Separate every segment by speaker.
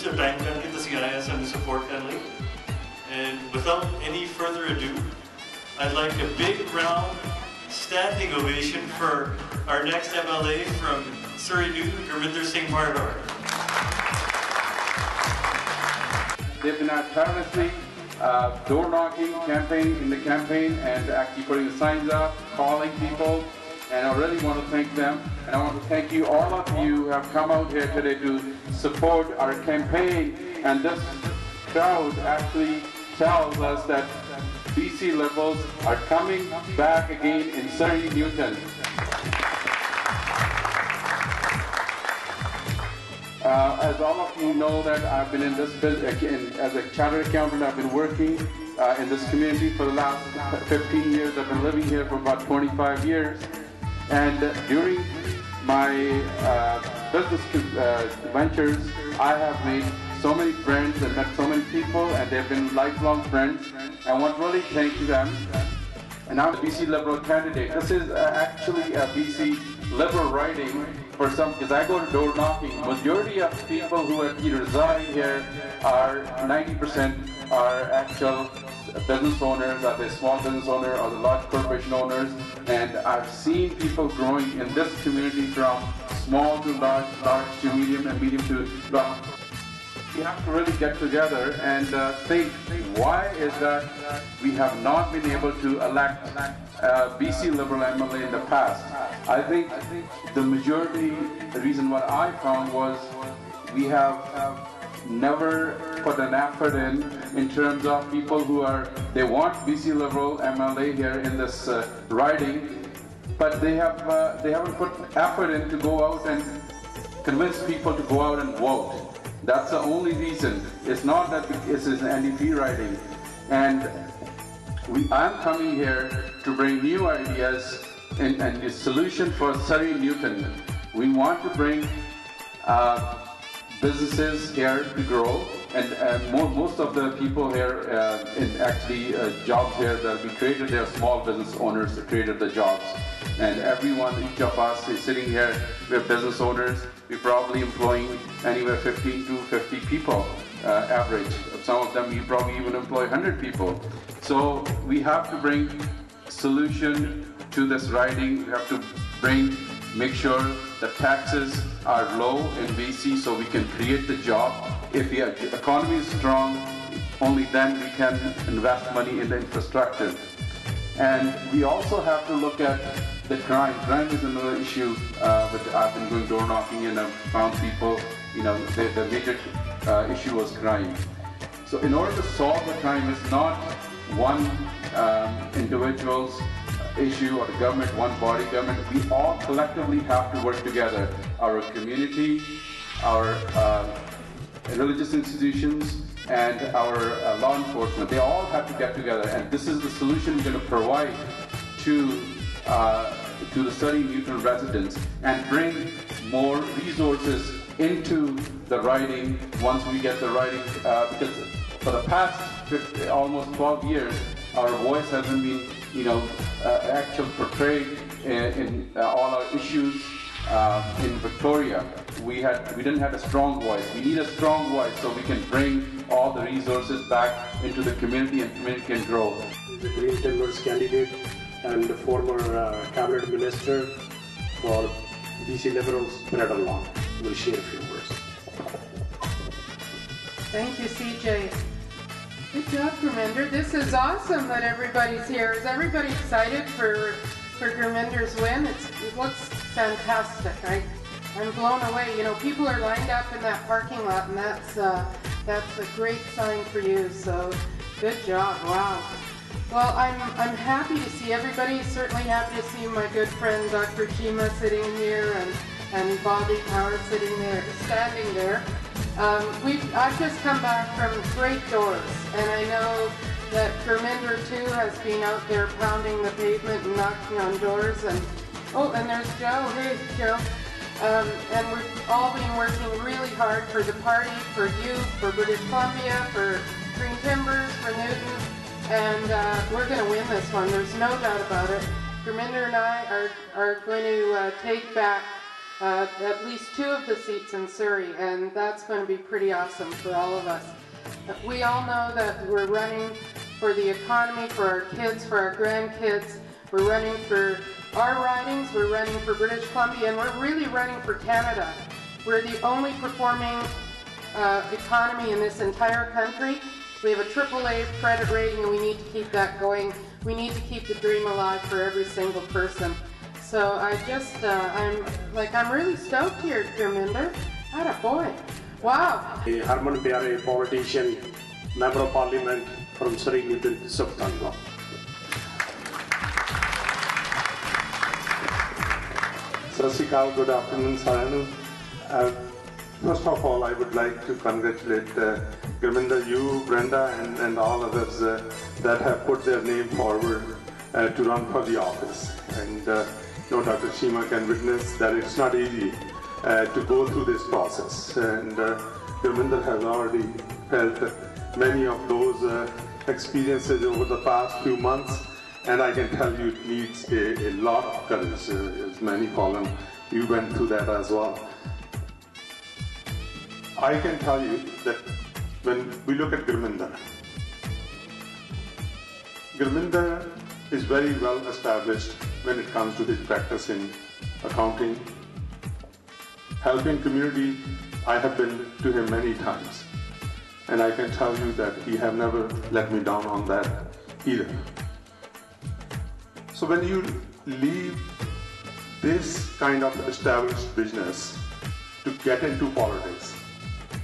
Speaker 1: कुछ टाइम करके तसी आया सानू support करने ਲਈ and without any further ado I'd like a big round standing ovation for our next MLA from Surrey New, Gurminder Parihar.
Speaker 2: They've been out tirelessly door knocking in the campaign and actually putting the signs up, calling people, and I really want to thank them. And I want to thank you, all of you who have come out here today to support our campaign. And this crowd actually tells us that BC Liberals are coming back again in Surrey Newton. As all of you know that I've been in this business, as a chartered accountant, I've been working in this community for the last 15 years. I've been living here for about 25 years. And during my business ventures, I have made so many friends and met so many people, and they've been lifelong friends. I want to really thank them. And I'm a BC Liberal candidate. This is actually a BC Liberal riding for some, because I go to door knocking. Majority of people who reside here are 90% are actual business owners, are the small business owner or the large corporation owners. And I've seen people growing in this community from small to large, large to medium, and medium to large. We have to really get together and think, why is that we have not been able to elect BC Liberal MLA in the past? I think the majority, the reason what I found was we have never put an effort in terms of people who they want BC Liberal MLA here in this riding, but they haven't put effort in to go out and convince people to go out and vote. That's the only reason. It's not that it's an NDP riding. And I'm coming here to bring new ideas and the solution for Surrey Newton. We want to bring businesses here to grow, and most of the people here actually jobs here that we created, they are small business owners that created the jobs. And each of us is sitting here, we're business owners. We're probably employing anywhere 15 to 50 people average. Some of them you probably even employ 100 people. So we have to bring solution to this riding. We have to make sure the taxes are low in BC so we can create the job. If the economy is strong, only then we can invest money in the infrastructure. And we also have to look at the crime. Crime is another issue. But I've been going door knocking and I've found people, the major issue was crime. So in order to solve the crime, it's not one individual's issue or the government, one body government. We all collectively have to work together. Our community, our religious institutions, and our law enforcement, they all have to get together. And this is the solution we're going to provide to the Surrey Newton residents and bring more resources into the riding once we get the riding, because for the past almost 12 years, our voice hasn't been, actually portrayed in all our issues in Victoria. We didn't have a strong voice. We need a strong voice so we can bring all the resources back into the community and community can grow.
Speaker 3: The Green Timbers candidate and the former cabinet minister for BC Liberals, Senator Long, will share a few words.
Speaker 4: Thank you, CJ. Good job, Gurminder. This is awesome that everybody's here. Is everybody excited for Gurminder's win? It looks fantastic. I'm blown away. People are lined up in that parking lot, and that's a great sign for you. So, good job. Wow. Well, I'm happy to see everybody. Certainly happy to see my good friend Dr. Chima sitting here and Bobby Power standing there. I've just come back from great doors, and I know that Gurminder too has been out there pounding the pavement and knocking on doors. And there's Joe. Hey, Joe. And we've all been working really hard for the party, for you, for British Columbia, for Green Timbers, for Newton, and we're going to win this one. There's no doubt about it. Gurminder and I are going to take back at least 2 of the seats in Surrey, and that's going to be pretty awesome for all of us. We all know that we're running for the economy, for our kids, for our grandkids. We're running for our ridings, we're running for British Columbia, and we're really running for Canada. We're the only performing economy in this entire country. We have a AAA credit rating, and we need to keep that going. We need to keep the dream alive for every single person. So I just, I'm really stoked here, Gurminder. Atta boy. Wow.
Speaker 3: A Harman Pyare, politician, member of parliament from Surrey, Newton, Subtanga.
Speaker 5: Sasrikal, good afternoon, Saranu. First of all, I would like to congratulate Gurminder, you, Brenda, and all others that have put their name forward to run for the office. And Dr. Shima can witness that it's not easy to go through this process. And Gurminder has already felt many of those experiences over the past few months. And I can tell you it needs a lot of courage. As many Colin, you went through that as well. I can tell you that when we look at Gurminder is very well established when it comes to his practice in accounting, helping community. I have been to him many times, and I can tell you that he have never let me down on that either. So when you leave this kind of established business to get into politics,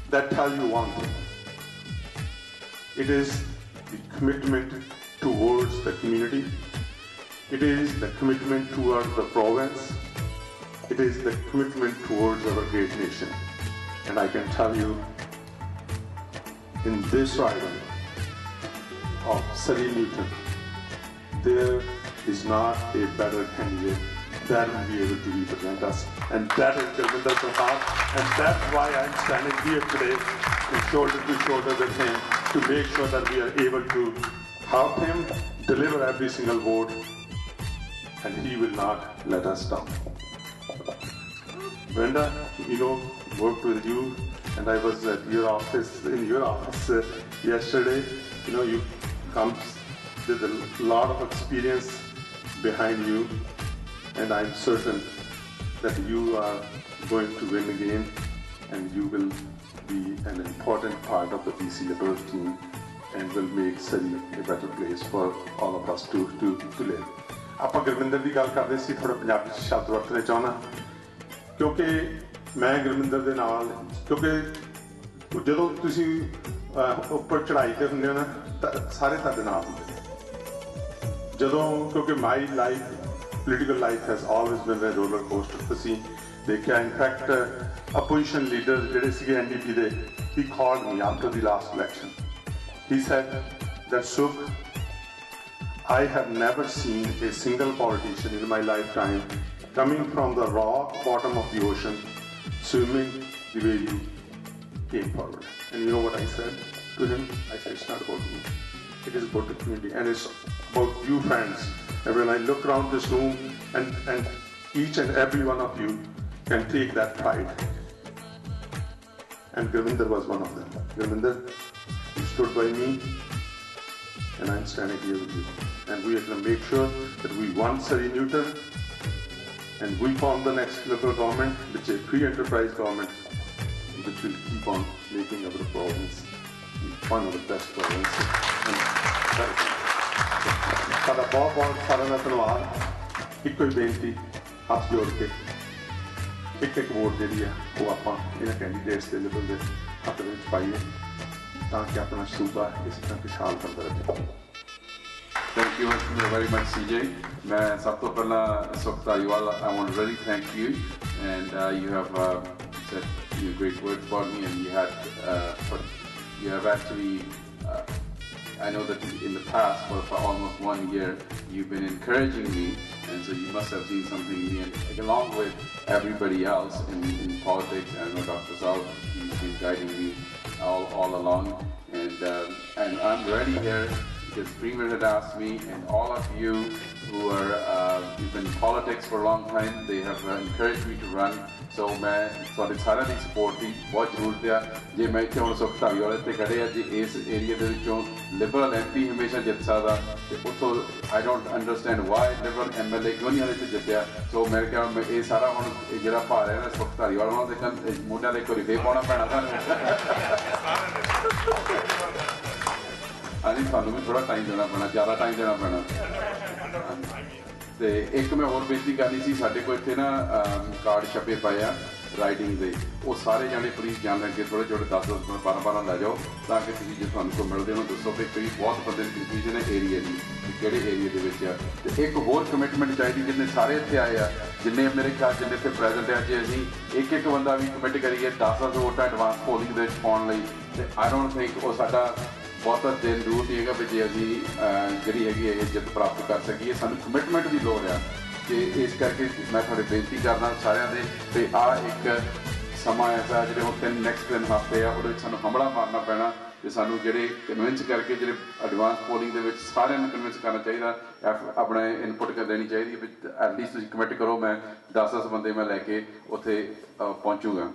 Speaker 5: that tells you one thing. It is the commitment towards the community. It is the commitment towards the province. It is the commitment towards our great nation. And I can tell you, in this riding of Surrey Newton, there is not a better candidate that will be able to represent us. And that is Gurminder Parihar. And that's why I'm standing here today, shoulder to shoulder with him, to make sure that we are able to help him deliver every single vote, and he will not let us down. Brenda, worked with you, and I was at your office, yesterday. You come with a lot of experience behind you, and I'm certain that you are going to win again, and you will be an important part of the BC Liberal team and will make Surrey a better place for all of us to live. ਆਪਾਂ ਗੁਰਮਿੰਦਰ ਦੀ ਗੱਲ ਕਰਦੇ ਸੀ, ਥੋੜਾ ਪੰਜਾਬੀ ਸ਼ਬਦ ਵਰਤਣੇ ਚਾਹੁੰਦਾ ਕਿਉਂਕਿ ਮੈਂ ਗੁਰਮਿੰਦਰ ਦੇ ਨਾਲ, ਕਿਉਂਕਿ ਜਦੋਂ ਤੁਸੀਂ ਉੱਪਰ ਚੜ੍ਹਾਈ ਤੇ ਹੁੰਦੇ ਹੋ ਨਾ ਤਾਂ ਸਾਰੇ ਤੁਹਾਡੇ ਨਾਲ ਹੁੰਦੇ ਨੇ। ਜਦੋਂ ਕਿਉਂਕਿ my life political life has always been a roller coaster. ਤੁਸੀਂ ਦੇਖਿਆ, in fact, opposition leaders ਜਿਹੜੇ ਸੀਗੇ NDP ਦੇ, he called me after the last election. He said that Sukh, I have never seen a single politician in my lifetime coming from the rock bottom of the ocean, swimming the way you came forward. And you know what I said to him? I said, it's not about me. It is about the community, and it's about you, friends. And when I look around this room, and each and every one of you can take that pride. And Gurminder was one of them. Gurminder, you stood by me, and I'm standing here with you. And we are going to make sure that we won Surrey Newton, and we form the next Liberal government, which is a free enterprise government, which will keep on making our province one of the best provinces. ਸਾਡਾ ਬਹੁਤ ਬਹੁਤ ਸਾਰਿਆਂ ਦਾ ਧੰਨਵਾਦ। ਇੱਕੋ ਹੀ ਬੇਨਤੀ, ਹੱਥ ਜੋੜ ਕੇ ਇੱਕ ਵੋਟ ਜਿਹੜੀ ਆ ਉਹ ਆਪਾਂ ਇਹਨਾਂ ਕੈਂਡੀਡੇਟਸ ਦੇ ਲਿਬਰਲ ਦੇ ਹੱਥ ਵਿੱਚ ਪਾਈਏ ਤਾਂ ਕਿ ਆਪਣਾ ਸੂਬਾ ਇਸ ਤਰ੍ਹਾਂ ਖੁਸ਼ਹਾਲ ਬਣਦਾ ਰਹੇ।
Speaker 2: Thank you very much, CJ. मैं सब तो पहला सुख तारीवाल, I want to really thank you, and you have said a great word for me, and you have actually. I know that in the past, for almost 1 year, you've been encouraging me, and so you must have seen something in me, and along with everybody else in politics. I know Dr. Saul, he's been guiding me all along, and I'm ready here because Premier had asked me, and all of you who are in politics for a long time. They have encouraged me to run. So मैं ਤੁਹਾਡੇ ਸਾਰਿਆਂ ਦੀ support ਦੀ ਬਹੁਤ ਜ਼ਰੂਰਤ ਆ ਜੇ ਮੈਂ ਇੱਥੇ ਹੁਣ ਸੁਖ ਧਾਲੀਵਾਲ ਇੱਥੇ ਖੜੇ ਆ ਜੇ ਇਸ ਏਰੀਆ ਦੇ ਵਿੱਚੋਂ ਲਿਬਰਲ ਐਮਪੀ ਹਮੇਸ਼ਾ ਜਿੱਤ ਸਕਦਾ ਤੇ ਉੱਥੋਂ I don't understand why liberal MLA ਕਿਉਂ ਨਹੀਂ ਹਲੇ ਤੇ ਜਿੱਤਿਆ ਸੋ ਮੇਰੇ ਖਿਆਲ ਮੈਂ ਇਹ ਸਾਰਾ ਹੁਣ ਜਿਹੜਾ ਭਾਰ ਹੈ ਨਾ ਸੁਖ ਧਾਲੀਵਾਲ ਉਹਨਾਂ ਦੇ ਮੋਢਿਆਂ ਦੇ ਕੋਲ ਫੇਰ ਪਾਉਣਾ ਪੈਣਾ ਸਾਨੂੰ ਹਾਂਜੀ ਤੁਹਾਨੂੰ ਵੀ ਥੋੜਾ ਟਾਈਮ ਦੇਣਾ ਪੈਣਾ ਜ਼ਿਆਦਾ ਟਾਈਮ ਦੇਣਾ ਪੈਣਾ ਤੇ ਇੱਕ ਮੈਂ ਹੋਰ ਬੇਨਤੀ ਕਰਨੀ ਸੀ ਸਾਡੇ ਕੋਲ ਇੱਥੇ ਨਾ ਕਾਰਡ ਛਪੇ ਪਏ ਆ ਰਾਈਡਿੰਗ ਦੇ ਉਹ ਸਾਰੇ ਜਾਣੇ ਪਲੀਜ਼ ਜਾਣ ਲੱਗੇ ਥੋੜ੍ਹੇ ਥੋੜ੍ਹੇ 10-10 12-12 ਲੈ ਜਾਓ ਤਾਂ ਕਿ ਤੁਸੀਂ ਜੇ ਤੁਹਾਨੂੰ ਕੋਈ ਮਿਲਦੇ ਹੋ ਦੱਸੋ ਕਿ ਕੋਈ ਬਹੁਤ ਬੰਦੇ ਦੀ ਕਨਫਿਊਜ਼ਨ ਹੈ ਏਰੀਆ ਦੀ ਕਿਹੜੇ ਏਰੀਆ ਦੇ ਵਿੱਚ ਆ ਤੇ ਇੱਕ ਹੋਰ ਕਮਿਟਮੈਂਟ ਚਾਹੀਦੀ ਜਿੰਨੇ ਸਾਰੇ ਇੱਥੇ ਆਏ ਆ ਜਿੰਨੇ ਮੇਰੇ ਖਿਆਲ ਜਿੰਨੇ ਇੱਥੇ ਪ੍ਰੈਜ਼ੈਂਟ ਆ ਜੇ ਅਸੀਂ ਇੱਕ ਬੰਦਾ ਵੀ ਕਮਿਟ ਕਰੀਏ 10 ਵੋਟਾਂ ਐਡਵਾਂਸ ਪੋਲਿੰਗ ਦੇ ਵਿੱਚ ਪਾਉਣ ਲਈ ਤੇ ਆਈ ਡੋਂਟ ਥਿੰਕ ਉਹ ਸਾਡਾ ਬਹੁਤਾ ਦਿਨ ਦੂਰ ਨਹੀਂ ਹੈਗਾ ਵੀ ਜੇ ਅਸੀਂ ਜਿਹੜੀ ਹੈਗੀ ਹੈ ਜਿੱਤ ਪ੍ਰਾਪਤ ਕਰ ਸਕੀਏ ਸਾਨੂੰ ਕਮਿਟਮੈਂਟ ਦੀ ਲੋੜ ਆ ਕਿ ਇਸ ਕਰਕੇ ਮੈਂ ਤੁਹਾਡੇ ਬੇਨਤੀ ਕਰਦਾ ਸਾਰਿਆਂ ਦੇ ਵੀ ਆਹ ਇੱਕ ਸਮਾਂ ਐਸਾ ਜਿਹੜੇ ਹੁਣ ਨੈਕਸਟ 3 ਹਫ਼ਤੇ ਆ ਉਹਦੇ ਵਿੱਚ ਸਾਨੂੰ ਹਮਲਾ ਮਾਰਨਾ ਪੈਣਾ ਤੇ ਸਾਨੂੰ ਜਿਹੜੇ ਕਨਵਿੰਸ ਕਰਕੇ ਜਿਹੜੇ ਐਡਵਾਂਸ ਪੋਲਿੰਗ ਦੇ ਵਿੱਚ ਸਾਰਿਆਂ ਨੂੰ ਕਨਵਿੰਸ ਕਰਨਾ ਚਾਹੀਦਾ ਆਪਣਾ ਇਨਪੁਟ ਦੇਣੀ ਚਾਹੀਦੀ ਵੀ ਐਟਲੀਸਟ ਤੁਸੀਂ ਕਮਿਟ ਕਰੋ ਮੈਂ 10-10 ਬੰਦੇ ਮੈਂ ਲੈ ਕੇ ਉੱਥੇ ਪਹੁੰਚੂਗਾ